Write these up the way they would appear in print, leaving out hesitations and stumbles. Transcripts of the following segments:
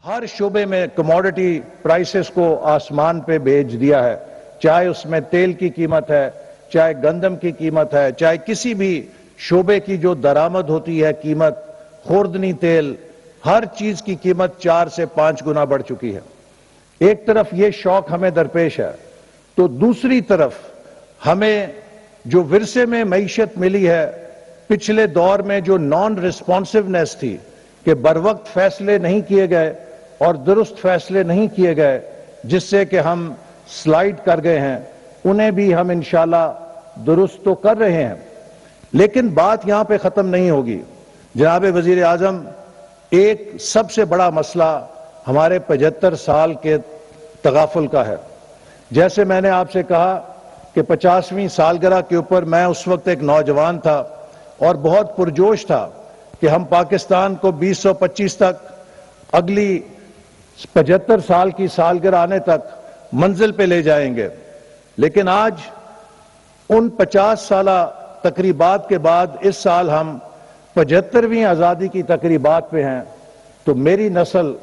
ہر شعبے میں commodity prices کو آسمان پہ بھیج دیا ہے، چاہے اس میں تیل کی قیمت ہے، چاہے گندم کی قیمت ہے، چاہے کسی بھی شعبے کی جو درآمد ہوتی ہے قیمت، خوردنی تیل، ہر چیز کی قیمت 4 سے 5 گنا بڑھ چکی ہے۔ ایک طرف یہ شوق ہمیں درپیش ہے تو دوسری طرف ہمیں جو ورثے میں معیشت ملی ہے، پچھلے دور میں جو نان ریسپانسونیس تھی کہ بروقت فیصلے نہیں کیے گئے اور درست فیصلے نہیں کیے گئے، جس سے کہ ہم سلائیڈ کر گئے ہیں، انہیں بھی ہم انشاءاللہ درست تو کر رہے ہیں۔ لیکن بات یہاں پہ ختم نہیں ہوگی جناب وزیر اعظم۔ ایک سب سے بڑا مسئلہ ہمارے 75 سال کے تغافل کا ہے۔ جیسے میں نے آپ سے کہا کہ 50ویں سالگرہ کے اوپر میں اس وقت ایک نوجوان تھا اور بہت پرجوش تھا کہ ہم پاکستان کو 2025 تک، اگلی 75 سال کی سالگرہ آنے تک منزل پہ لے جائیں گے۔ لیکن آج ان 50 سالہ تقریبات کے بعد اس سال ہم 75ویں آزادی کی تقریبات پہ ہیں، تو میری نسل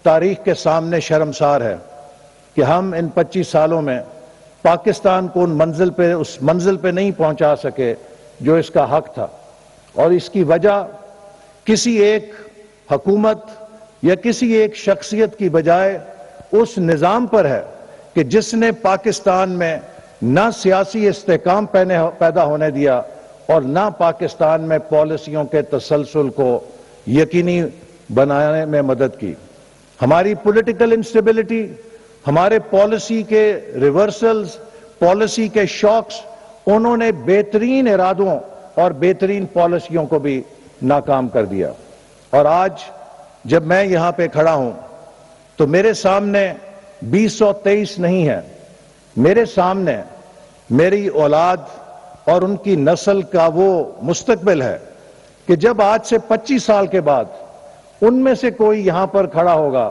تاریخ کے سامنے شرمسار ہے کہ ہم ان 25 سالوں میں پاکستان کو اس منزل پہ نہیں پہنچا سکے جو اس کا حق تھا۔ اور اس کی وجہ کسی ایک حکومت یا کسی ایک شخصیت کی بجائے اس نظام پر ہے کہ جس نے پاکستان میں نہ سیاسی استحکام پیدا ہونے دیا اور نہ پاکستان میں پالیسیوں کے تسلسل کو یقینی بنانے میں مدد کی۔ ہماری پولیٹیکل انسٹیبلٹی، ہمارے پالیسی کے ریورسلز، پالیسی کے شاکس، انہوں نے بہترین ارادوں اور بہترین پالیسیوں کو بھی ناکام کر دیا۔ اور آج جب میں یہاں پہ کھڑا ہوں تو میرے سامنے 2023 نہیں ہے، میرے سامنے میری اولاد اور ان کی نسل کا وہ مستقبل ہے کہ جب آج سے 25 سال کے بعد ان میں سے کوئی یہاں پر کھڑا ہوگا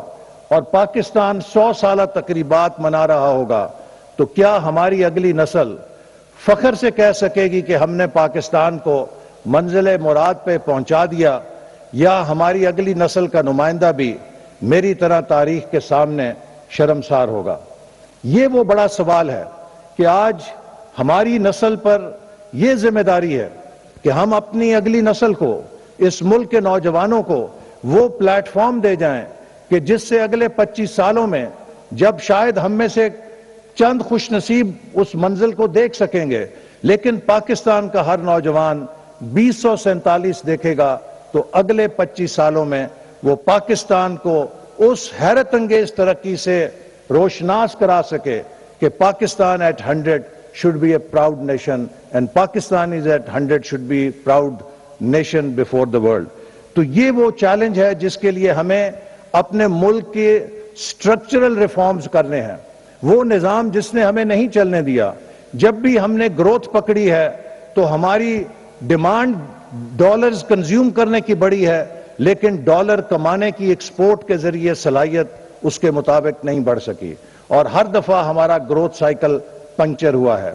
اور پاکستان 100 سالہ تقریبات منا رہا ہوگا، تو کیا ہماری اگلی نسل فخر سے کہہ سکے گی کہ ہم نے پاکستان کو منزل مراد پہ پہنچا دیا، یا ہماری اگلی نسل کا نمائندہ بھی میری طرح تاریخ کے سامنے شرمسار ہوگا؟ یہ وہ بڑا سوال ہے کہ آج ہماری نسل پر یہ ذمہ داری ہے کہ ہم اپنی اگلی نسل کو، اس ملک کے نوجوانوں کو وہ پلیٹ فارم دے جائیں کہ جس سے اگلے 25 سالوں میں جب شاید ہم میں سے چند خوش نصیب اس منزل کو دیکھ سکیں گے، لیکن پاکستان کا ہر نوجوان 2047 دیکھے گا تو اگلے 25 سالوں میں وہ پاکستان کو اس حیرت انگیز ترقی سے روشناس کرا سکے کہ Pakistan at 100 should be a proud nation and Pakistan is at 100 should be proud nation before the world۔ تو یہ وہ چیلنج ہے جس کے لیے ہمیں اپنے ملک کے سٹرکچرل ریفارمز کرنے ہیں۔ وہ نظام جس نے ہمیں نہیں چلنے دیا، جب بھی ہم نے گروتھ پکڑی ہے تو ہماری ڈیمانڈ ڈالرز کنزیوم کرنے کی بڑی ہے، لیکن ڈالر کمانے کی ایکسپورٹ کے ذریعے صلاحیت اس کے مطابق نہیں بڑھ سکی، اور ہر دفعہ ہمارا گروتھ سائیکل پنکچر ہوا ہے۔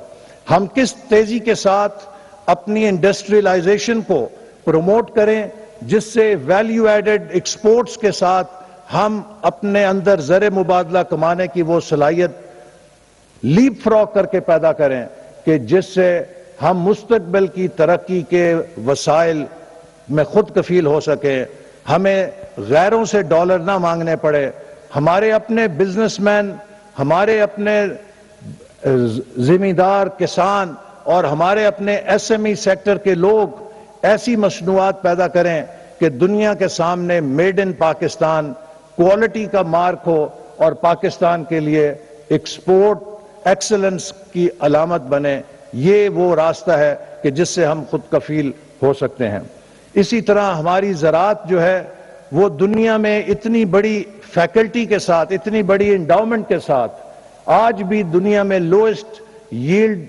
ہم کس تیزی کے ساتھ اپنی انڈسٹریلائزیشن کو پروموٹ کریں جس سے ویلیو ایڈڈ ایکسپورٹس کے ساتھ ہم اپنے اندر زر مبادلہ کمانے کی وہ صلاحیت لیپ فراگ کر کے پیدا کریں کہ جس سے ہم مستقبل کی ترقی کے وسائل میں خود کفیل ہو سکیں، ہمیں غیروں سے ڈالر نہ مانگنے پڑے، ہمارے اپنے بزنس مین، ہمارے اپنے زمیندار کسان اور ہمارے اپنے ایس ایم ای سیکٹر کے لوگ ایسی مصنوعات پیدا کریں کہ دنیا کے سامنے میڈ ان پاکستان کوالٹی کا مارک ہو اور پاکستان کے لیے ایکسپورٹ ایکسلنس کی علامت بنے۔ یہ وہ راستہ ہے کہ جس سے ہم خود کفیل ہو سکتے ہیں۔ اسی طرح ہماری زراعت جو ہے وہ دنیا میں اتنی بڑی فیکلٹی کے ساتھ، اتنی بڑی انڈاؤمنٹ کے ساتھ آج بھی دنیا میں لوئسٹ ییلڈ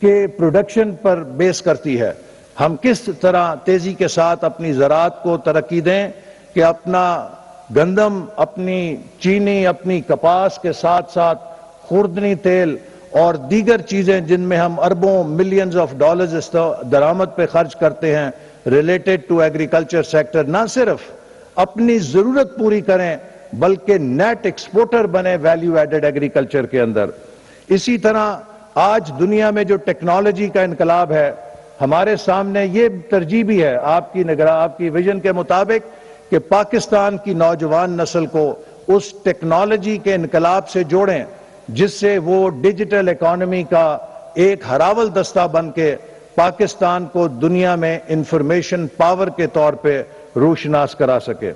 کے پروڈکشن پر بیس کرتی ہے۔ ہم کس طرح تیزی کے ساتھ اپنی زراعت کو ترقی دیں کہ اپنا گندم، اپنی چینی، اپنی کپاس کے ساتھ ساتھ خوردنی تیل اور دیگر چیزیں جن میں ہم اربوں ملینز آف ڈالرز درآمد پہ خرچ کرتے ہیں ریلیٹڈ ٹو ایگریکلچر سیکٹر، نہ صرف اپنی ضرورت پوری کریں بلکہ نیٹ ایکسپورٹر بنے ویلیو ایڈڈ ایگریکلچر کے اندر۔ اسی طرح آج دنیا میں جو ٹیکنالوجی کا انقلاب ہے، ہمارے سامنے یہ ترجیح بھی ہے آپ کی ویژن کے مطابق کہ پاکستان کی نوجوان نسل کو اس ٹیکنالوجی کے انقلاب سے جوڑیں جس سے وہ ڈیجیٹل اکانومی کا ایک ہراول دستہ بن کے پاکستان کو دنیا میں انفارمیشن پاور کے طور پہ روشناس کرا سکے۔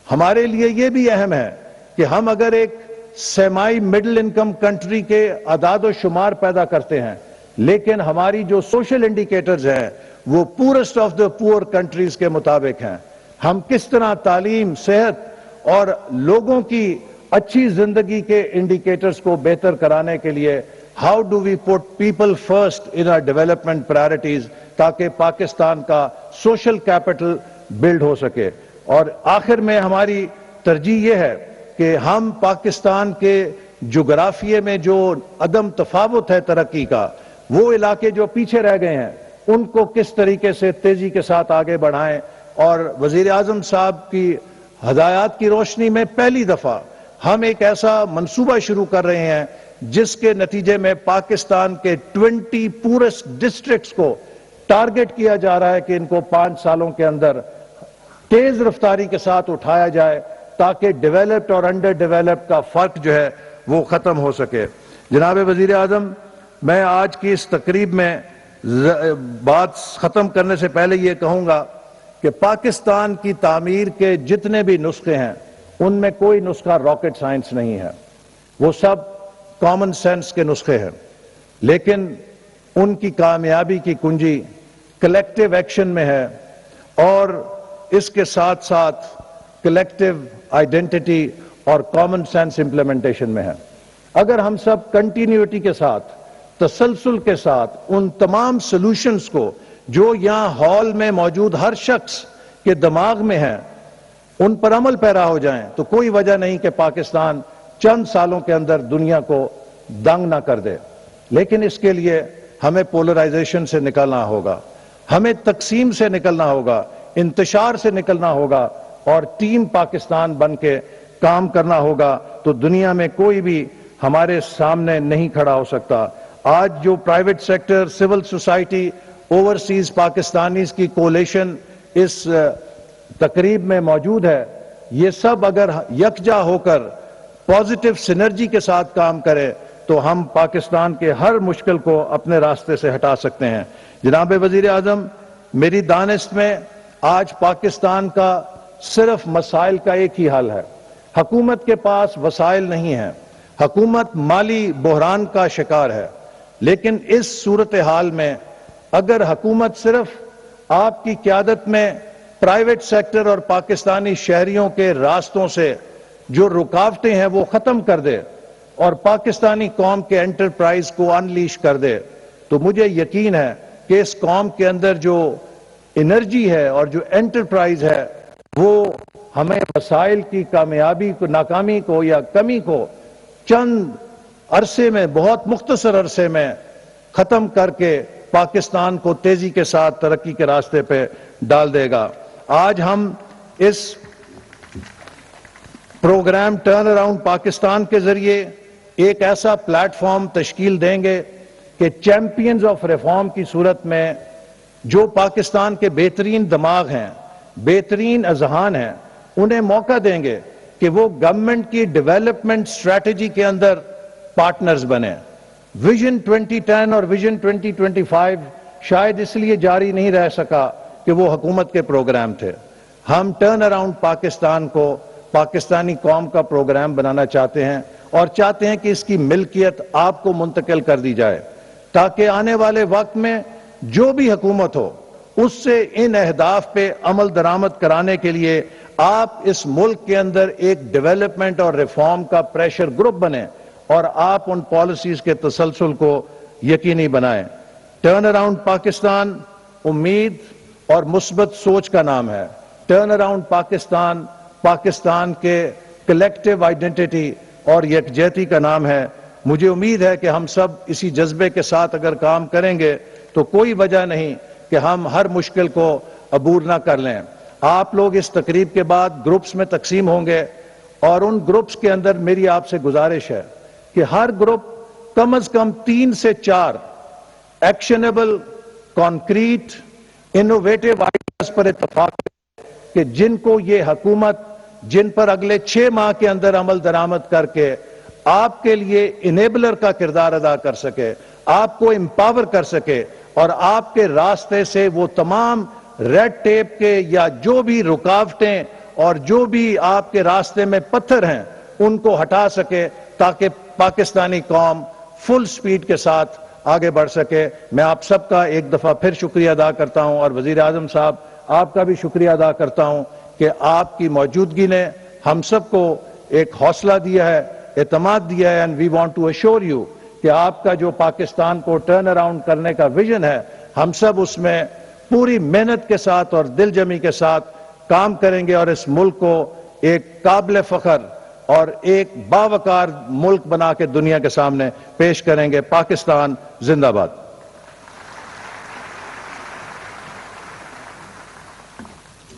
ہمارے لیے یہ بھی اہم ہے کہ ہم اگر ایک سیمائی مڈل انکم کنٹری کے اعداد و شمار پیدا کرتے ہیں، لیکن ہماری جو سوشل انڈیکیٹرز ہیں وہ poorest of the poor countries کے مطابق ہیں، ہم کس طرح تعلیم، صحت اور لوگوں کی اچھی زندگی کے انڈیکیٹرز کو بہتر کرانے کے لیے how do we put people first in our development priorities, تاکہ پاکستان کا سوشل کیپٹل بلڈ ہو سکے۔ اور آخر میں ہماری ترجیح یہ ہے کہ ہم پاکستان کے جغرافیے میں جو عدم تفاوت ہے ترقی کا، وہ علاقے جو پیچھے رہ گئے ہیں ان کو کس طریقے سے تیزی کے ساتھ آگے بڑھائیں۔ اور وزیر اعظم صاحب کی ہدایات کی روشنی میں پہلی دفعہ ہم ایک ایسا منصوبہ شروع کر رہے ہیں جس کے نتیجے میں پاکستان کے 20 پورسٹ ڈسٹرکٹس کو ٹارگٹ کیا جا رہا ہے کہ ان کو 5 سالوں کے اندر تیز رفتاری کے ساتھ اٹھایا جائے تاکہ ڈیولپڈ اور انڈر ڈیولپڈ کا فرق جو ہے وہ ختم ہو سکے۔ جناب وزیر اعظم، میں آج کی اس تقریب میں بات ختم کرنے سے پہلے یہ کہوں گا کہ پاکستان کی تعمیر کے جتنے بھی نسخے ہیں ان میں کوئی نسخہ راکٹ سائنس نہیں ہے، وہ سب کامن سینس کے نسخے ہیں، لیکن ان کی کامیابی کی کنجی کلیکٹیو ایکشن میں ہے اور اس کے ساتھ ساتھ کلیکٹیو آئیڈینٹی اور کامن سینس امپلیمنٹیشن میں ہے۔ اگر ہم سب کنٹینیوٹی کے ساتھ، تسلسل کے ساتھ ان تمام سلوشنز کو جو یہاں ہال میں موجود ہر شخص کے دماغ میں ہیں ان پر عمل پیرا ہو جائیں تو کوئی وجہ نہیں کہ پاکستان چند سالوں کے اندر دنیا کو دنگ نہ کر دے۔ لیکن اس کے لیے ہمیں پولرائزیشن سے نکلنا ہوگا، ہمیں تقسیم سے نکلنا ہوگا، انتشار سے نکلنا ہوگا اور ٹیم پاکستان بن کے کام کرنا ہوگا، تو دنیا میں کوئی بھی ہمارے سامنے نہیں کھڑا ہو سکتا۔ آج جو private sector, civil society, overseas Pakistanis کی کولیشن اس تقریب میں موجود ہے، یہ سب اگر یکجا ہو کر پازیٹیو سینرجی کے ساتھ کام کرے تو ہم پاکستان کے ہر مشکل کو اپنے راستے سے ہٹا سکتے ہیں۔ جناب وزیر اعظم، میری دانست میں آج پاکستان کا صرف مسائل کا ایک ہی حل ہے۔ حکومت کے پاس وسائل نہیں ہیں، حکومت مالی بحران کا شکار ہے، لیکن اس صورتحال میں اگر حکومت صرف آپ کی قیادت میں پرائیویٹ سیکٹر اور پاکستانی شہریوں کے راستوں سے جو رکاوٹیں ہیں وہ ختم کر دے اور پاکستانی قوم کے انٹرپرائز کو انلیش کر دے، تو مجھے یقین ہے کہ اس قوم کے اندر جو انرجی ہے اور جو انٹرپرائز ہے وہ ہمیں مسائل کی کامیابی کو، ناکامی کو یا کمی کو چند عرصے میں، بہت مختصر عرصے میں ختم کر کے پاکستان کو تیزی کے ساتھ ترقی کے راستے پہ ڈال دے گا۔ آج ہم اس پروگرام ٹرن اراؤنڈ پاکستان کے ذریعے ایک ایسا پلیٹ فارم تشکیل دیں گے کہ چیمپئنز آف ریفارم کی صورت میں جو پاکستان کے بہترین دماغ ہیں، بہترین اذہان ہیں، انہیں موقع دیں گے کہ وہ گورنمنٹ کی ڈیولپمنٹ اسٹریٹجی کے اندر پارٹنرز بنیں۔ ویژن 2010 اور ویژن 2025 شاید اس لیے جاری نہیں رہ سکا کہ وہ حکومت کے پروگرام تھے۔ ہم ٹرن اراؤنڈ پاکستان کو پاکستانی قوم کا پروگرام بنانا چاہتے ہیں اور چاہتے ہیں کہ اس کی ملکیت آپ کو منتقل کر دی جائے تاکہ آنے والے وقت میں جو بھی حکومت ہو اس سے ان اہداف پہ عمل درآمد کرانے کے لیے آپ اس ملک کے اندر ایک ڈیولپمنٹ اور ریفارم کا پریشر گروپ بنیں اور آپ ان پالیسیز کے تسلسل کو یقینی بنائیں۔ ٹرن اراؤنڈ پاکستان امید اور مثبت سوچ کا نام ہے۔ ٹرن اراؤنڈ پاکستان پاکستان کے کلیکٹیو آئیڈینٹی اور یکجہتی کا نام ہے۔ مجھے امید ہے کہ ہم سب اسی جذبے کے ساتھ اگر کام کریں گے تو کوئی وجہ نہیں کہ ہم ہر مشکل کو عبور نہ کر لیں۔ آپ لوگ اس تقریب کے بعد گروپس میں تقسیم ہوں گے اور ان گروپس کے اندر میری آپ سے گزارش ہے کہ ہر گروپ کم از کم 3 سے 4 ایکشنیبل کانکریٹ انوویٹو آئیڈیاز پر اتفاق کہ جن کو یہ حکومت جن پر اگلے 6 ماہ کے اندر عمل درآمد کر کے آپ کے لیے انیبلر کا کردار ادا کر سکے، آپ کو امپاور کر سکے اور آپ کے راستے سے وہ تمام ریڈ ٹیپ کے یا جو بھی رکاوٹیں اور جو بھی آپ کے راستے میں پتھر ہیں ان کو ہٹا سکے تاکہ پاکستانی قوم فل سپیڈ کے ساتھ آگے بڑھ سکے۔ میں آپ سب کا ایک دفعہ پھر شکریہ ادا کرتا ہوں اور وزیر اعظم صاحب آپ کا بھی شکریہ ادا کرتا ہوں کہ آپ کی موجودگی نے ہم سب کو ایک حوصلہ دیا ہے، اعتماد دیا ہے، and we want to assure you کہ آپ کا جو پاکستان کو ٹرن اراؤنڈ کرنے کا ویژن ہے ہم سب اس میں پوری محنت کے ساتھ اور دل جمی کے ساتھ کام کریں گے اور اس ملک کو ایک قابل فخر اور ایک باوقار ملک بنا کے دنیا کے سامنے پیش کریں گے۔ پاکستان زندہ باد۔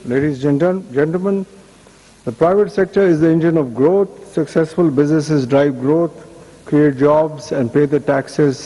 Ladies and gentlemen, the private sector is the engine of growth. Successful businesses drive growth, create jobs, and pay the taxes